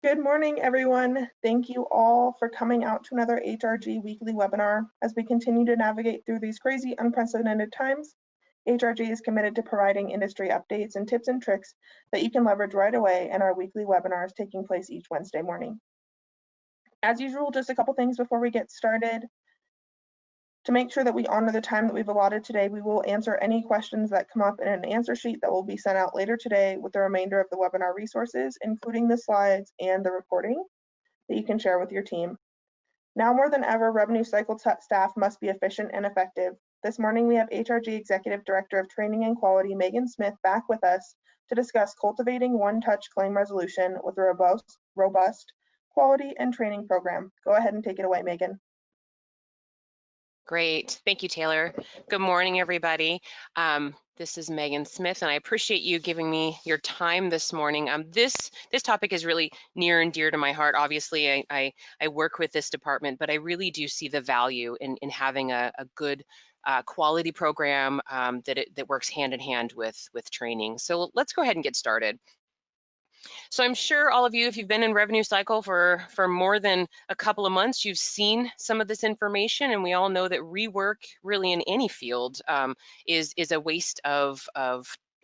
Good morning, everyone. Thank you all for coming out to another HRG weekly webinar. As we continue to navigate through these crazy, unprecedented times, HRG is committed to providing industry updates and tips and tricks that you can leverage right away in our weekly webinars taking place each Wednesday morning. As usual, just a couple things before we get started. To make sure that we honor the time that we've allotted today, we will answer any questions that come up in an answer sheet that will be sent out later today with the remainder of the webinar resources, including the slides and the recording that you can share with your team. Now more than ever, revenue cycle staff must be efficient and effective. This morning, we have HRG Executive Director of Training and Quality, Megan Smith, back with us to discuss cultivating one-touch claim resolution with a robust quality and training program. Go ahead and take it away, Megan. Great. Thank you, Taylor. Good morning, everybody. This is Megan Smith, and I appreciate you giving me your time this morning. This topic is really near and dear to my heart. Obviously, I work with this department, but I really do see the value in having a good quality program that works hand in hand with training. So let's go ahead and get started. So I'm sure all of you, if you've been in revenue cycle for more than a couple of months, you've seen some of this information, and we all know that rework really in any field is a waste of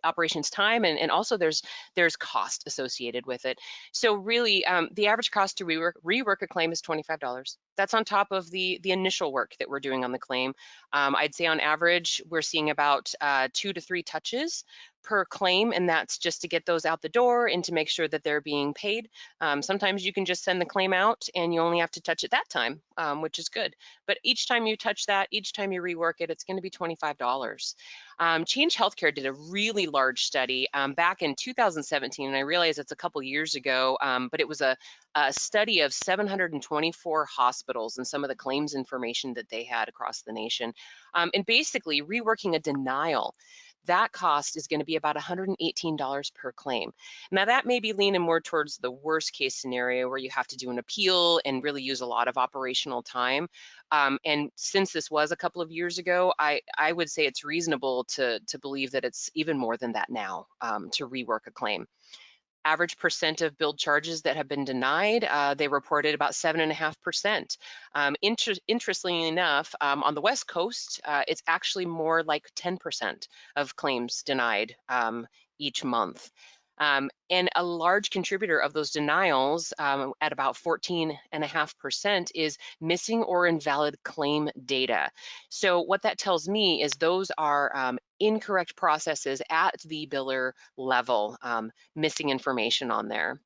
operations time, and also there's cost associated with it. So really, the average cost to rework a claim is $25. That's on top of the initial work that we're doing on the claim. I'd say on average, we're seeing about 2 to 3 touches per claim, and that's just to get those out the door and to make sure that they're being paid. Sometimes you can just send the claim out and you only have to touch it that time, which is good. But each time you touch that, each time you rework it, it's going to be $25. Change Healthcare did a really large study back in 2017, and I realize it's a couple years ago, but it was a study of 724 hospitals and some of the claims information that they had across the nation. And basically, reworking a denial, that cost is going to be about $118 per claim. Now, that may be leaning more towards the worst case scenario where you have to do an appeal and really use a lot of operational time. And since this was a couple of years ago, I would say it's reasonable to believe that it's even more than that now to rework a claim. Average percent of billed charges that have been denied, they reported about 7.5%. Interestingly enough, on the West Coast, it's actually more like 10% of claims denied each month. And a large contributor of those denials at about 14.5% is missing or invalid claim data. So what that tells me is those are incorrect processes at the biller level, missing information on there.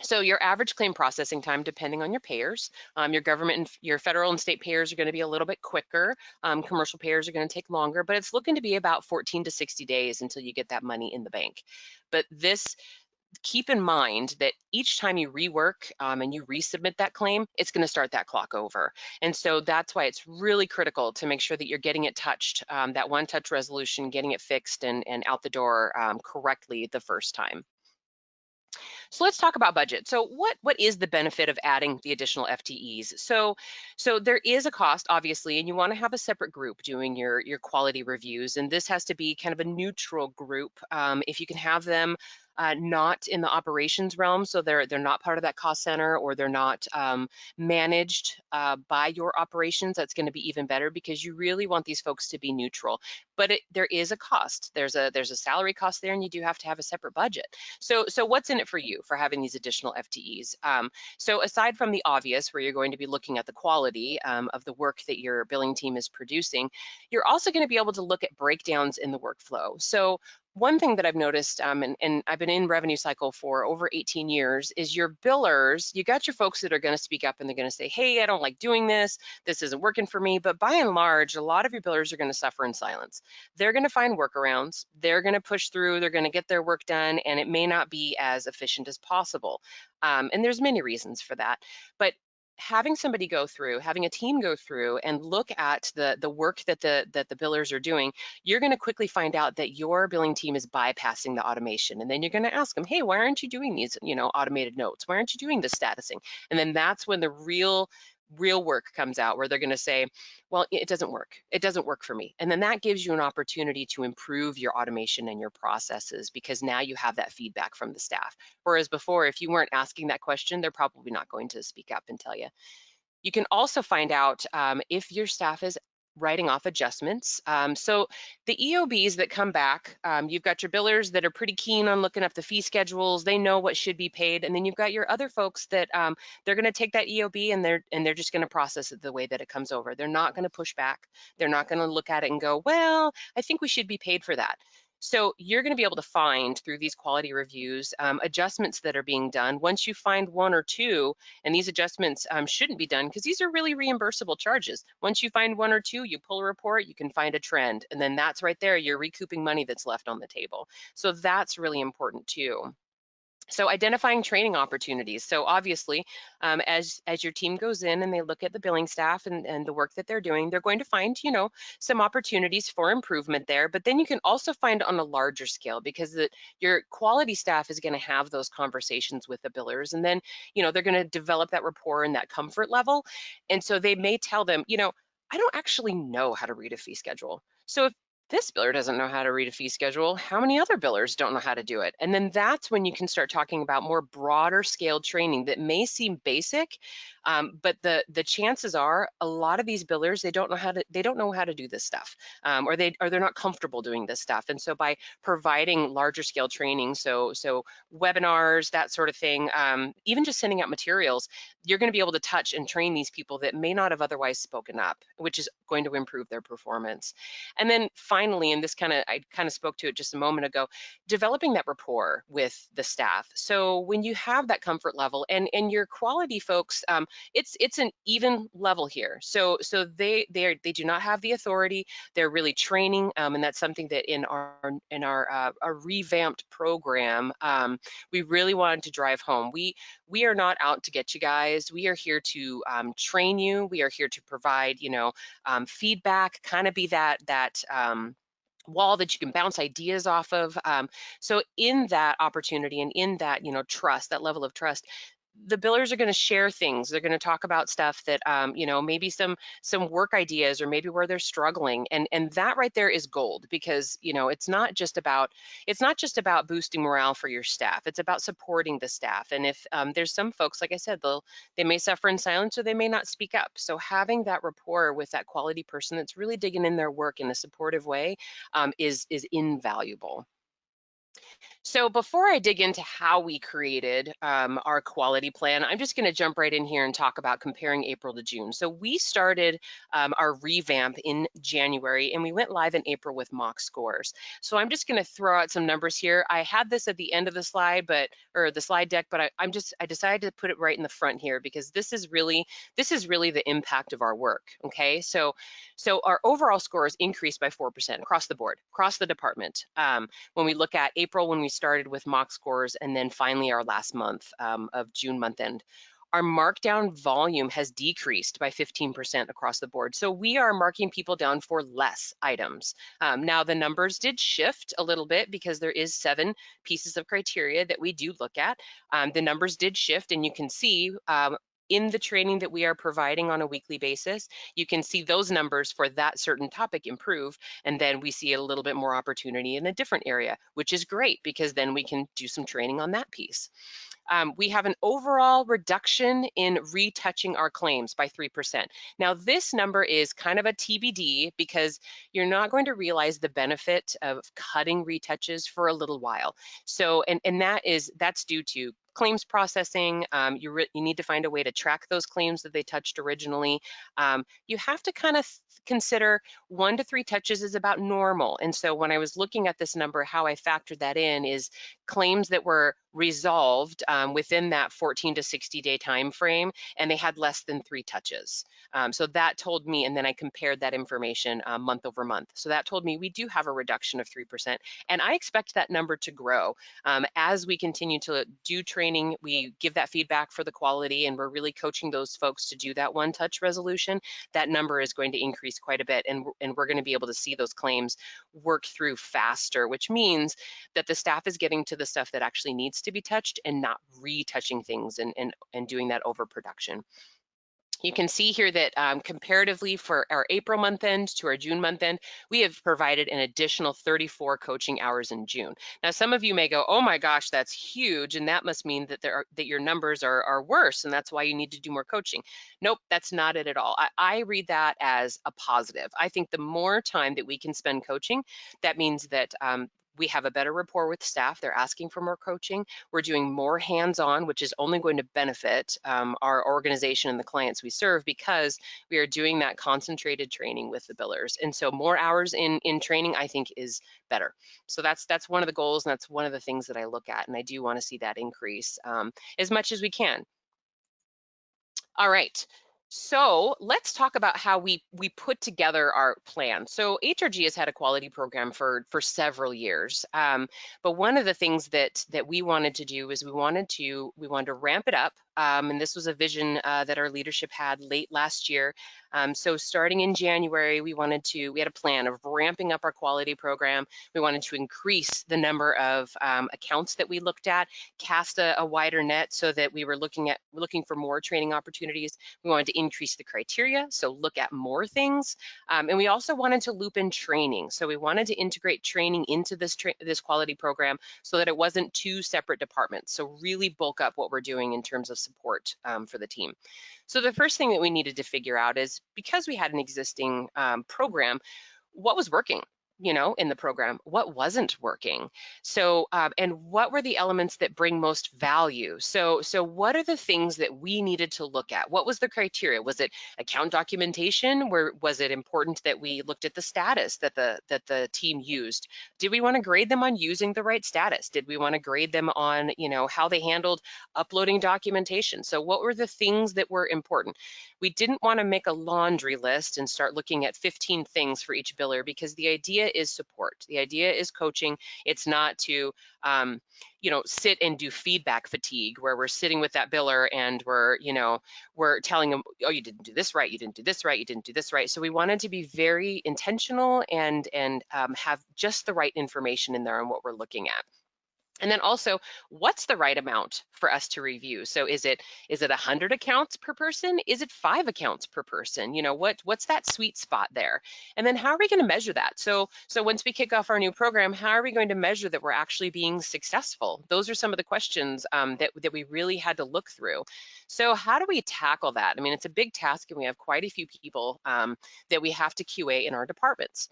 So your average claim processing time, depending on your payers, your government and your federal and state payers are going to be a little bit quicker. Commercial payers are going to take longer, but it's looking to be about 14 to 60 days until you get that money in the bank. But keep in mind that each time you rework and you resubmit that claim, it's going to start that clock over. And so that's why it's really critical to make sure that you're getting it touched, that one-touch resolution, getting it fixed and out the door correctly the first time. So let's talk about budget. So what is the benefit of adding the additional FTEs? So there is a cost, obviously, and you want to have a separate group doing your quality reviews, and this has to be kind of a neutral group. If you can have them not in the operations realm, so they're not part of that cost center, or they're not managed by your operations, that's going to be even better, because you really want these folks to be neutral. But there is a cost. There's a salary cost there, and you do have to have a separate budget. So what's in it for you for having these additional FTEs? So aside from the obvious, where you're going to be looking at the quality of the work that your billing team is producing, you're also going to be able to look at breakdowns in the workflow. So one thing that I've noticed, and I've been in revenue cycle for over 18 years, is your billers, you got your folks that are going to speak up and they're going to say, hey, I don't like doing this. This isn't working for me. But by and large, a lot of your billers are going to suffer in silence. They're going to find workarounds. They're going to push through. They're going to get their work done, and it may not be as efficient as possible. And there's many reasons for that. But having somebody go through, having a team go through and look at the work that the billers are doing, you're going to quickly find out that your billing team is bypassing the automation. And then you're going to ask them, hey, why aren't you doing these automated notes? Why aren't you doing the statusing? And then that's when the real real work comes out where they're going to say, well, it doesn't work. It doesn't work for me. And then that gives you an opportunity to improve your automation and your processes, because now you have that feedback from the staff. Whereas before, if you weren't asking that question, they're probably not going to speak up and tell you. You can also find out if your staff is writing off adjustments. So the EOBs that come back, you've got your billers that are pretty keen on looking up the fee schedules. They know what should be paid, and then you've got your other folks that they're going to take that EOB and they're just going to process it the way that it comes over. They're not going to push back. They're not going to look at it and go, well, I think we should be paid for that. So you're going to be able to find through these quality reviews adjustments that are being done. Once you find one or two, and these adjustments shouldn't be done because these are really reimbursable charges. Once you find one or two, you pull a report, you can find a trend, and then that's right there, you're recouping money that's left on the table. So that's really important too. So identifying training opportunities. So obviously, as your team goes in and they look at the billing staff and the work that they're doing, they're going to find, some opportunities for improvement there. But then you can also find on a larger scale, because your quality staff is going to have those conversations with the billers, and then, they're going to develop that rapport and that comfort level. And so they may tell them, I don't actually know how to read a fee schedule. So if this biller doesn't know how to read a fee schedule, how many other billers don't know how to do it? And then that's when you can start talking about more broader scale training that may seem basic, but the chances are a lot of these billers, they don't know how to do this stuff, or they're not comfortable doing this stuff. And so by providing larger scale training, so webinars, that sort of thing, even just sending out materials, you're going to be able to touch and train these people that may not have otherwise spoken up, which is going to improve their performance. And then finally, and I kind of spoke to it just a moment ago, developing that rapport with the staff. So when you have that comfort level, and your quality folks, it's an even level here. So they do not have the authority. They're really training, and that's something that in our revamped program, we really wanted to drive home. We are not out to get you guys. We are here to train you. We are here to provide, feedback, kind of be that wall that you can bounce ideas off of. So in that opportunity and in that, trust, that level of trust, the billers are going to share things. They're going to talk about stuff that, maybe some work ideas, or maybe where they're struggling, and that right there is gold, because it's not just about boosting morale for your staff. It's about supporting the staff. And if there's some folks, like I said, they may suffer in silence, or they may not speak up. So having that rapport with that quality person that's really digging in their work in a supportive way is invaluable. So before I dig into how we created our quality plan, I'm just going to jump right in here and talk about comparing April to June. So we started our revamp in January, and we went live in April with mock scores. So I'm just going to throw out some numbers here. I had this at the end of the slide, or the slide deck, but I decided to put it right in the front here, because this is really the impact of our work. Okay, so our overall scores increased by 4% across the board, across the department. When we look at April, when we started with mock scores, and then finally our last month of June month end, our markdown volume has decreased by 15% across the board. So we are marking people down for less items. Now the numbers did shift a little bit, because there is 7 pieces of criteria that we do look at. The numbers did shift, and you can see in the training that we are providing on a weekly basis, you can see those numbers for that certain topic improve, and then we see a little bit more opportunity in a different area, which is great, because then we can do some training on that piece. We have an overall reduction in retouching our claims by 3%. Now, this number is kind of a TBD, because you're not going to realize the benefit of cutting retouches for a little while. So, and that's due to claims processing. You need to find a way to track those claims that they touched originally. You have to kind of consider 1 to 3 touches is about normal. And so when I was looking at this number, how I factored that in is claims that were resolved within that 14 to 60 day time frame, and they had less than 3 touches. So that told me, and then I compared that information month over month. So that told me we do have a reduction of 3%, and I expect that number to grow. As we continue to do training, we give that feedback for the quality, and we're really coaching those folks to do that 1 touch resolution. That number is going to increase quite a bit, and we're going to be able to see those claims work through faster, which means that the staff is getting to the stuff that actually needs to be touched, and not retouching things and doing that overproduction. You can see here that comparatively for our April month end to our June month end, we have provided an additional 34 coaching hours in June. Now, some of you may go, oh my gosh, that's huge. And that must mean that that your numbers are worse. And that's why you need to do more coaching. Nope, that's not it at all. I read that as a positive. I think the more time that we can spend coaching, that means that we have a better rapport with staff. They're asking for more coaching. We're doing more hands-on, which is only going to benefit our organization and the clients we serve, because we are doing that concentrated training with the billers. And so more hours in training, I think, is better. So that's one of the goals, and that's one of the things that I look at. And I do want to see that increase as much as we can. All right. So let's talk about how we put together our plan. So HRG has had a quality program for several years, but one of the things that we wanted to do is we wanted to ramp it up, and this was a vision that our leadership had late last year. So starting in January, we had a plan of ramping up our quality program. We wanted to increase the number of accounts that we looked at, cast a wider net so that we were looking for more training opportunities. We wanted to increase the criteria, so look at more things. And we also wanted to loop in training. So we wanted to integrate training into this quality program so that it wasn't two separate departments. So really bulk up what we're doing in terms of support for the team. So the first thing that we needed to figure out is, because we had an existing program, what was working, in the program, what wasn't working. So, and what were the elements that bring most value? So what are the things that we needed to look at? What was the criteria? Was it account documentation? Was it important that we looked at the status that the team used? Did we want to grade them on using the right status? Did we want to grade them on, how they handled uploading documentation? So what were the things that were important? We didn't want to make a laundry list and start looking at 15 things for each biller, because the idea is support. The idea is coaching. It's not to, sit and do feedback fatigue, where we're sitting with that biller and we're telling them, oh, you didn't do this right, you didn't do this right, you didn't do this right. So we wanted to be very intentional and have just the right information in there on what we're looking at. And then also, what's the right amount for us to review? So is it 100 accounts per person? Is it 5 accounts per person? What's that sweet spot there? And then how are we going to measure that? So once we kick off our new program, how are we going to measure that we're actually being successful? Those are some of the questions that we really had to look through. So how do we tackle that? I mean, it's a big task, and we have quite a few people that we have to QA in our departments.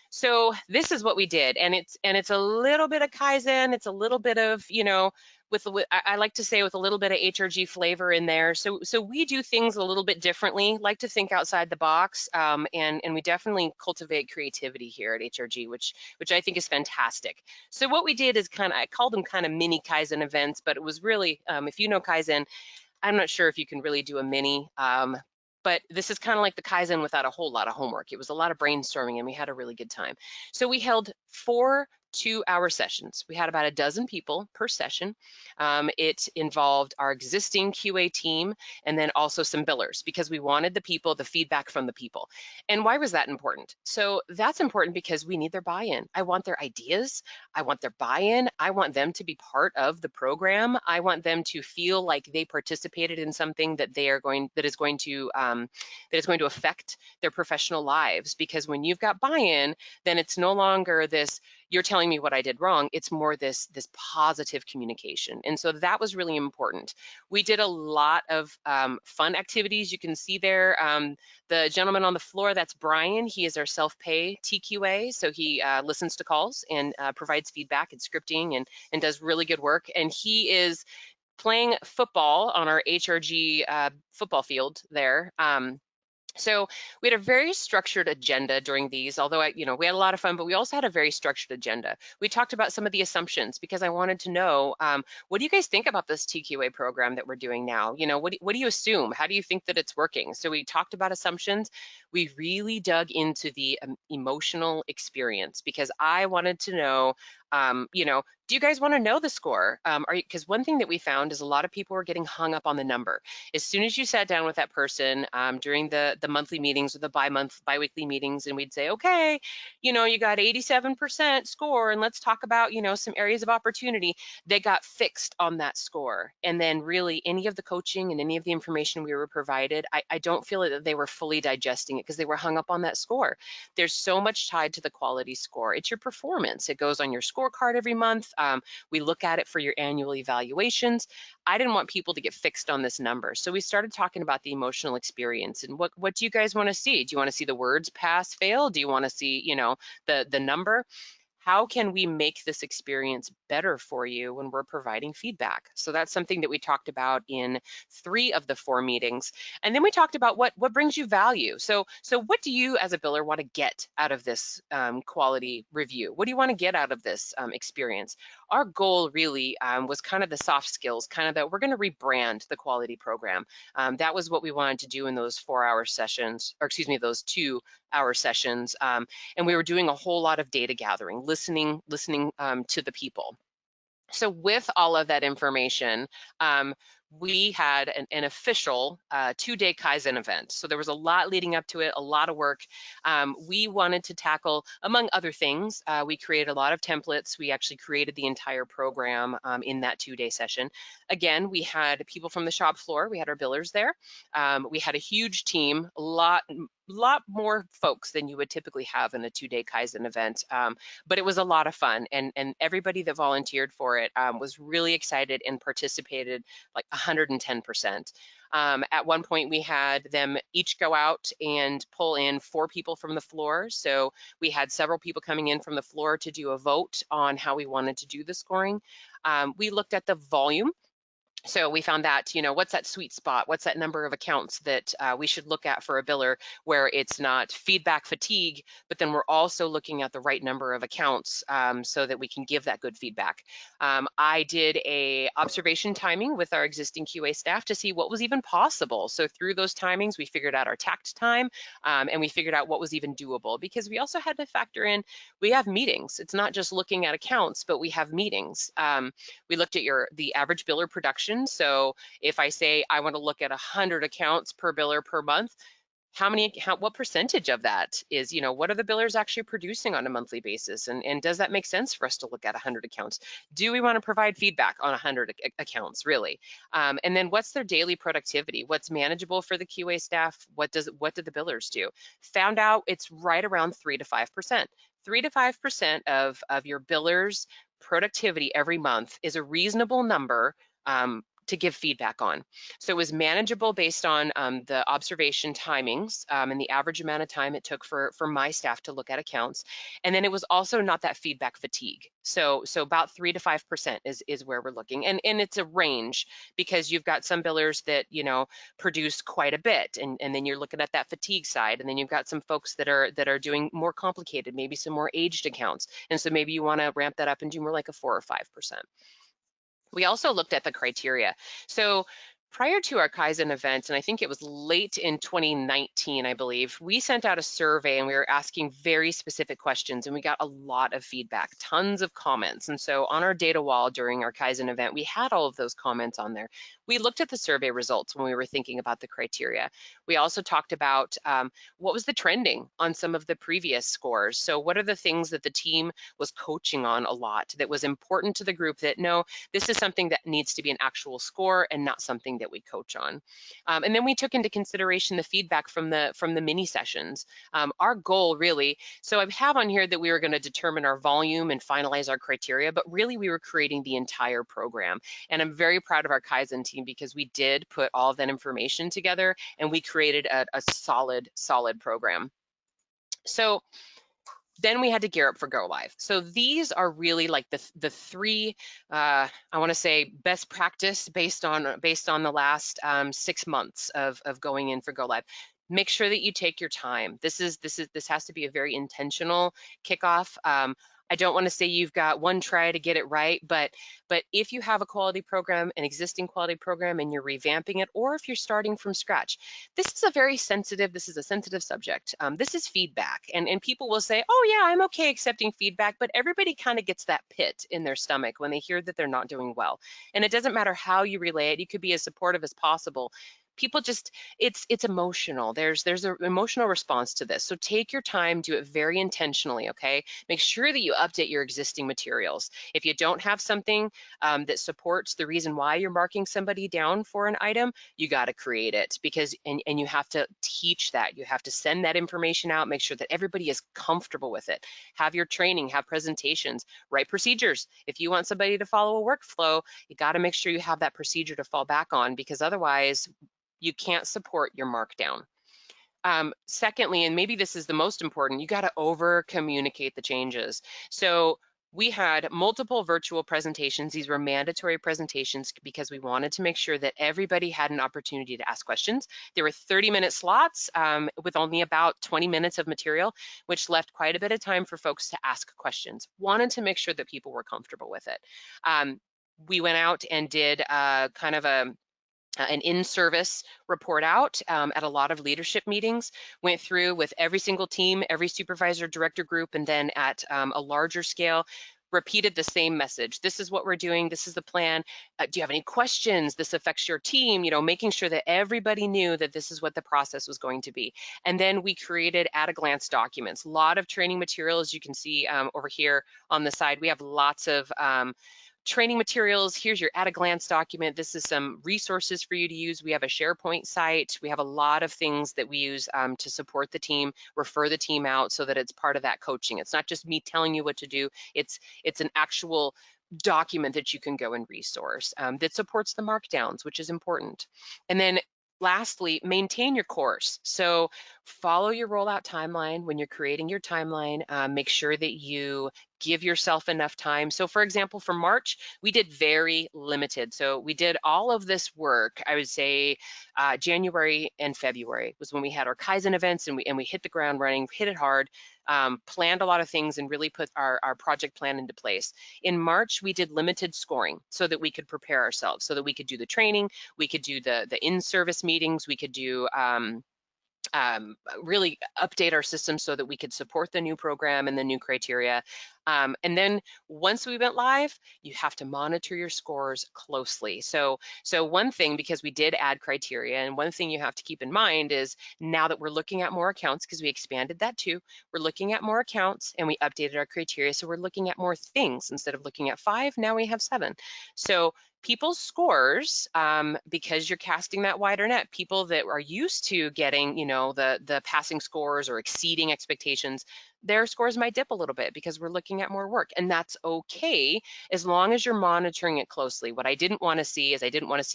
So this is what we did, and it's a little bit of Kaizen, it's a little bit of, I like to say, with a little bit of HRG flavor in there. So we do things a little bit differently, like to think outside the box, and we definitely cultivate creativity here at HRG, which I think is fantastic. So what we did is I called them kind of mini Kaizen events, but it was really, if you know Kaizen, I'm not sure if you can really do a mini, but this is kind of like the Kaizen without a whole lot of homework. It was a lot of brainstorming, and we had a really good time. So we held 4 2-hour sessions. We had about a dozen people per session. It involved our existing QA team and then also some billers, because we wanted the feedback from the people. And why was that important? So that's important because we need their buy-in. I want their ideas. I want their buy-in. I want them to be part of the program. I want them to feel like they participated in something that is going to affect their professional lives. Because when you've got buy-in, then it's no longer this, you're telling me what I did wrong. It's more this positive communication. And so that was really important. We did a lot of fun activities. You can see there, the gentleman on the floor, that's Brian. He is our self-pay TQA. So he listens to calls and provides feedback and scripting and does really good work. And he is playing football on our HRG football field there. So we had a very structured agenda during these, although we had a lot of fun, but we also had a very structured agenda. We talked about some of the assumptions, because I wanted to know, what do you guys think about this TQA program that we're doing now? What do you assume? How do you think that it's working? So we talked about assumptions. We really dug into the emotional experience, because I wanted to know, Do you guys want to know the score? Because one thing that we found is a lot of people were getting hung up on the number. As soon as you sat down with that person during the monthly meetings or the biweekly meetings, and we'd say, okay, you got 87% score, and let's talk about, some areas of opportunity. They got fixed on that score. And then really any of the coaching and any of the information we were provided, I don't feel that they were fully digesting it because they were hung up on that score. There's so much tied to the quality score. It's your performance. It goes on your scorecard every month. We look at it for your annual evaluations. I didn't want people to get fixed on this number. So we started talking about the emotional experience and what do you guys want to see? Do you want to see the words pass, fail? Do you want to see, the number? How can we make this experience better for you when we're providing feedback? So that's something that we talked about in 3 of the 4 meetings. And then we talked about what brings you value. So what do you as a biller want to get out of this quality review? What do you want to get out of this experience? Our goal really was kind of the soft skills, kind of that we're going to rebrand the quality program. That was what we wanted to do in those 4-hour sessions, or excuse me, those 2-hour sessions. And we were doing a whole lot of data gathering, listening to the people. So with all of that information, we had an official 2-day Kaizen event. So there was a lot leading up to it, a lot of work. We wanted to tackle, among other things, we created a lot of templates. We actually created the entire program in that 2-day session. Again, we had people from the shop floor. We had our billers there. We had a huge team, a lot more folks than you would typically have in a 2-day Kaizen event. But it was a lot of fun, and everybody that volunteered for it was really excited and participated like 110%. At one point, we had them each go out and pull in 4 people from the floor. So we had several people coming in from the floor to do a vote on how we wanted to do the scoring. We looked at the volume. So we found that, what's that sweet spot? What's that number of accounts that we should look at for a biller where it's not feedback fatigue, but then we're also looking at the right number of accounts so that we can give that good feedback. I did a observation timing with our existing QA staff to see what was even possible. So through those timings, we figured out our tact time and we figured out what was even doable, because we also had to factor in, we have meetings. It's not just looking at accounts, but we have meetings. We looked at the average biller production. So if I say I want to look at 100 accounts per biller per month, what percentage of that is, what are the billers actually producing on a monthly basis? And does that make sense for us to look at 100 accounts? Do we want to provide feedback on 100 accounts, really? And then what's their daily productivity? What's manageable for the QA staff? What do the billers do? Found out it's right around 3 to 5%. 3 to 5% of your billers' productivity every month is a reasonable number to give feedback on. So it was manageable based on the observation timings and the average amount of time it took for my staff to look at accounts. And then it was also not that feedback fatigue. So about 3 to 5% is where we're looking. And it's a range, because you've got some billers that, produce quite a bit. And then you're looking at that fatigue side. And then you've got some folks that are doing more complicated, maybe some more aged accounts. And so maybe you want to ramp that up and do more like a 4 or 5%. We also looked at the criteria. So prior to our Kaizen event, and I think it was late in 2019, I believe, we sent out a survey and we were asking very specific questions, and we got a lot of feedback, tons of comments. And so on our data wall during our Kaizen event, we had all of those comments on there. We looked at the survey results when we were thinking about the criteria. We also talked about what was the trending on some of the previous scores. So what are the things that the team was coaching on a lot that was important to the group, that no, this is something that needs to be an actual score and not something that we coach on. And then we took into consideration the feedback from the mini sessions. Our goal really, so I have on here that we were going to determine our volume and finalize our criteria, but really we were creating the entire program. And I'm very proud of our Kaizen team, because we did put all of that information together and we created a solid program. So then we had to gear up for go live. So these are really like the 3, I want to say, best practice based on the last 6 months of going in for go live. Make sure that you take your time. This has to be a very intentional kickoff. I don't want to say you've got one try to get it right, but if you have a quality program, an existing quality program, and you're revamping it, or if you're starting from scratch, this is a sensitive subject. This is feedback, and people will say, oh yeah, I'm okay accepting feedback, but everybody kind of gets that pit in their stomach when they hear that they're not doing well. And it doesn't matter how you relay it. You could be as supportive as possible. People just, it's emotional. There's an emotional response to this. So take your time, do it very intentionally, okay? Make sure that you update your existing materials. If you don't have something that supports the reason why you're marking somebody down for an item, you got to create it, because and you have to teach that. You have to send that information out, make sure that everybody is comfortable with it. Have your training, have presentations, write procedures. If you want somebody to follow a workflow, you got to make sure you have that procedure to fall back on, because otherwise you can't support your markdown. Secondly, and maybe this is the most important, you got to over communicate the changes. So we had multiple virtual presentations. These were mandatory presentations because we wanted to make sure that everybody had an opportunity to ask questions. There were 30-minute slots with only about 20 minutes of material, which left quite a bit of time for folks to ask questions. Wanted to make sure that people were comfortable with it. We went out and did kind of an in-service report out at a lot of leadership meetings, went through with every single team, every supervisor, director group, and then at a larger scale, repeated the same message. This is what we're doing. This is the plan. Do you have any questions? This affects your team, making sure that everybody knew that this is what the process was going to be. And then we created at-a-glance documents, a lot of training materials. You can see over here on the side, we have lots of training materials. Here's your at-a-glance document. This is some resources for you to use. We have a SharePoint site. We have a lot of things that we use to support the team, refer the team out so that it's part of that coaching. It's not just me telling you what to do. It's an actual document that you can go and resource that supports the markdowns, which is important. And then lastly, maintain your course. So follow your rollout timeline. When you're creating your timeline, make sure that you give yourself enough time. So for example, for March, we did very limited. So we did all of this work, I would say January and February was when we had our Kaizen events, and we hit the ground running, hit it hard, planned a lot of things, and really put our project plan into place. In March, we did limited scoring so that we could prepare ourselves, so that we could do the training, we could do the in-service meetings, we could do really update our system so that we could support the new program and the new criteria. And then once we went live, you have to monitor your scores closely. So one thing, because we did add criteria, and one thing you have to keep in mind is now that we're looking at more accounts, because we expanded that too, we're looking at more accounts and we updated our criteria. So we're looking at more things. Instead of looking at 5, now we have 7. So people's scores, because you're casting that wider net, people that are used to getting, the passing scores or exceeding expectations, their scores might dip a little bit because we're looking at more work, and that's okay as long as you're monitoring it closely. What I didn't want to see is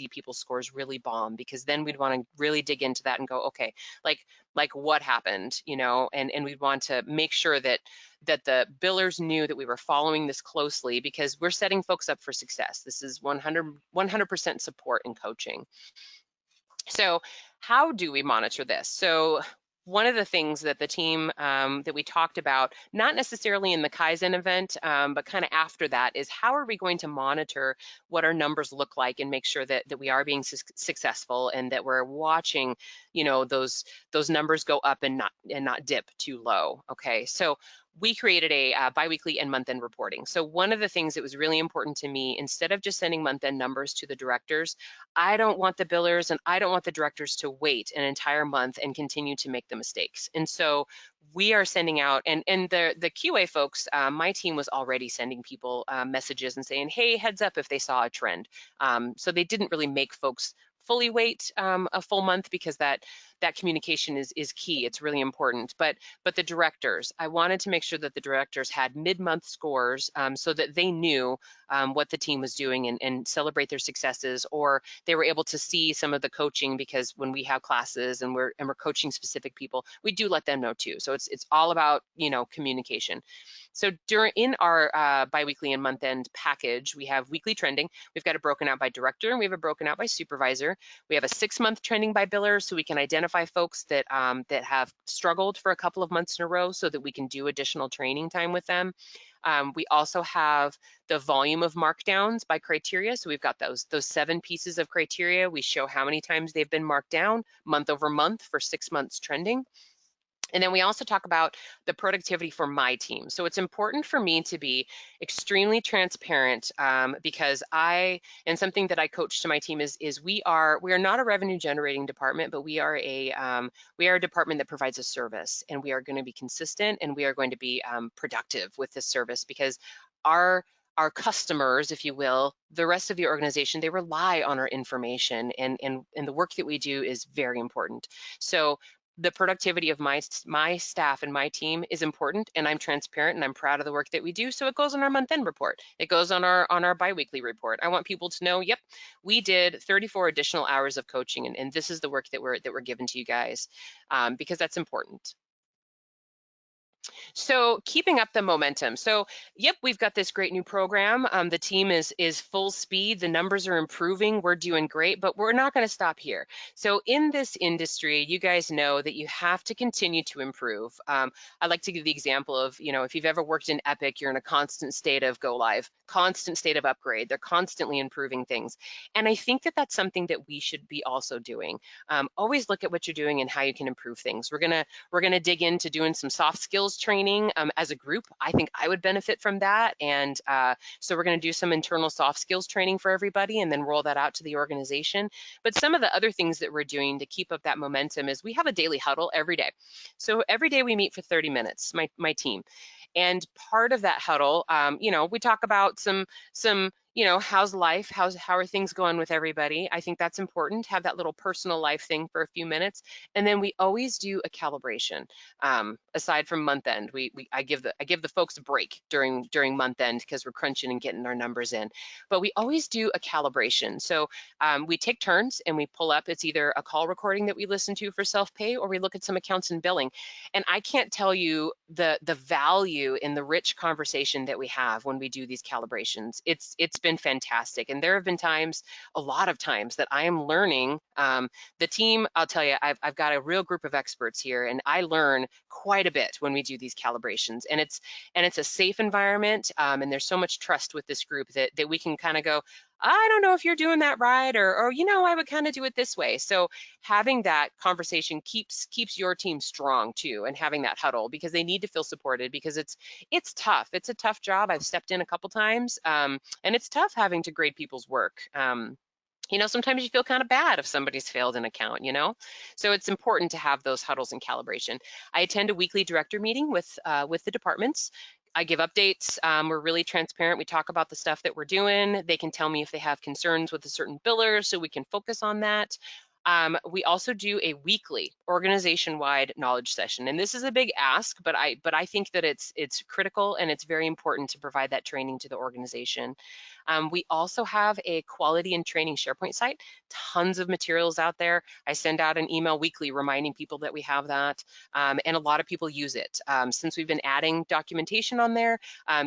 people's scores really bomb, because then we'd want to really dig into that and go, okay, like what happened, and we'd want to make sure that the billers knew that we were following this closely, because we're setting folks up for success. This is 100% support and coaching. So how do we monitor this? So one of the things that the team that we talked about, not necessarily in the Kaizen event, but kind of after that, is how are we going to monitor what our numbers look like and make sure that we are being successful, and that we're watching, those numbers go up and not dip too low. Okay, so we created a biweekly and month-end reporting. So one of the things that was really important to me, instead of just sending month-end numbers to the directors, I don't want the billers and I don't want the directors to wait an entire month and continue to make the mistakes. And so we are sending out, and the QA folks, my team was already sending people messages and saying, hey, heads up if they saw a trend. So they didn't really make folks fully wait a full month, because that communication is key. It's really important. But the directors, I wanted to make sure that the directors had mid-month scores so that they knew what the team was doing, and celebrate their successes, or they were able to see some of the coaching, because when we have classes and we're coaching specific people, we do let them know too. So it's all about communication. So in our biweekly and month-end package, we have weekly trending. We've got it broken out by director, and we have it broken out by supervisor. We have a 6-month trending by biller, so we can identify folks that have struggled for a couple of months in a row, so that we can do additional training time with them. We also have the volume of markdowns by criteria. So we've got those 7 pieces of criteria. We show how many times they've been marked down month over month for 6 months trending. And then we also talk about the productivity for my team. So it's important for me to be extremely transparent because and something that I coach to my team is we are not a revenue generating department, but we are a department that provides a service, and we are going to be consistent, and we are going to be productive with this service because our customers, if you will, the rest of the organization, they rely on our information, and the work that we do is very important. So the productivity of my staff and my team is important, and I'm transparent, and I'm proud of the work that we do. So it goes on our month-end report. It goes on our biweekly report. I want people to know, yep, we did 34 additional hours of coaching, and this is the work that we're given to you guys, because that's important. So keeping up the momentum. So yep, we've got this great new program. The team is full speed. The numbers are improving. We're doing great, but we're not going to stop here. So in this industry, you guys know that you have to continue to improve. I like to give the example of, if you've ever worked in Epic, you're in a constant state of go live, constant state of upgrade. They're constantly improving things. And I think that that's something that we should be also doing. Always look at what you're doing and how you can improve things. We're gonna dig into doing some soft skills training as a group. I think I would benefit from that, and so we're going to do some internal soft skills training for everybody, and then roll that out to the organization. But some of the other things that we're doing to keep up that momentum is we have a daily huddle every day. So every day we meet for 30 minutes, my team. And part of that huddle, we talk about some how's life, how are things going with everybody. I think that's important, have that little personal life thing for a few minutes. And then we always do a calibration. Aside from month end, I give the folks a break during month end because we're crunching and getting our numbers in. But we always do a calibration. So we take turns and we pull up. It's either a call recording that we listen to for self-pay, or we look at some accounts and billing. And I can't tell you the value in the rich conversation that we have when we do these calibrations. It's been fantastic. And there have been times, a lot of times, that I am learning. The team, I'll tell you, I've got a real group of experts here, and I learn quite a bit when we do these calibrations. And it's a safe environment, and there's so much trust with this group that we can kind of go, I don't know if you're doing that right, or I would kind of do it this way. So having that conversation keeps your team strong too, and having that huddle, because they need to feel supported, because it's tough. It's a tough job. I've stepped in a couple times, and it's tough having to grade people's work. Sometimes you feel kind of bad if somebody's failed an account, So it's important to have those huddles and calibration. I attend a weekly director meeting with the departments. I give updates. We're really transparent. We talk about the stuff that we're doing. They can tell me if they have concerns with a certain biller, so we can focus on that. We also do a weekly organization-wide knowledge session, and this is a big ask, but I think that it's critical, and it's very important to provide that training to the organization. We also have a quality and training SharePoint site, tons of materials out there. I send out an email weekly reminding people that we have that, and a lot of people use it. Since we've been adding documentation on there,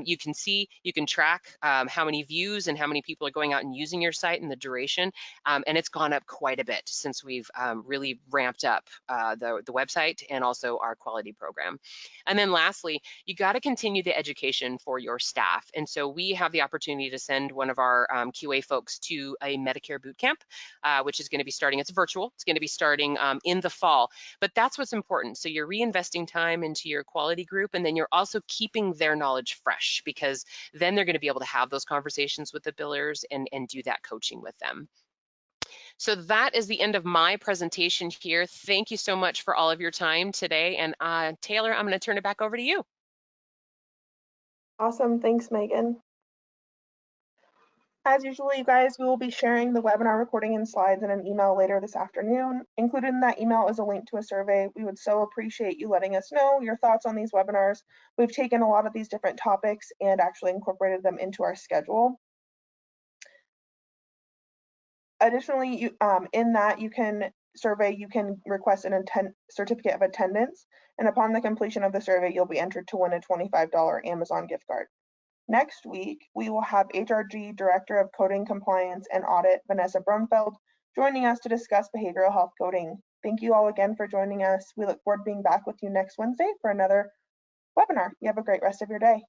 you can track how many views and how many people are going out and using your site and the duration, and it's gone up quite a bit since we've really ramped up the website and also our quality program. And then lastly, you got to continue the education for your staff. And so we have the opportunity to send one of our QA folks to a Medicare boot camp, which is going to be starting, it's virtual, it's going to be starting in the fall. But that's what's important. So you're reinvesting time into your quality group, and then you're also keeping their knowledge fresh, because then they're going to be able to have those conversations with the billers and do that coaching with them. So that is the end of my presentation here. Thank you so much for all of your time today. And Taylor, I'm going to turn it back over to you. Awesome. Thanks, Megan. As usual, you guys, we will be sharing the webinar recording and slides in an email later this afternoon. Included in that email is a link to a survey. We would so appreciate you letting us know your thoughts on these webinars. We've taken a lot of these different topics and actually incorporated them into our schedule. Additionally, in that survey, you can request an certificate of attendance, and upon the completion of the survey, you'll be entered to win a $25 Amazon gift card. Next week, we will have HRG Director of Coding Compliance and Audit, Vanessa Brumfeld, joining us to discuss behavioral health coding. Thank you all again for joining us. We look forward to being back with you next Wednesday for another webinar. You have a great rest of your day.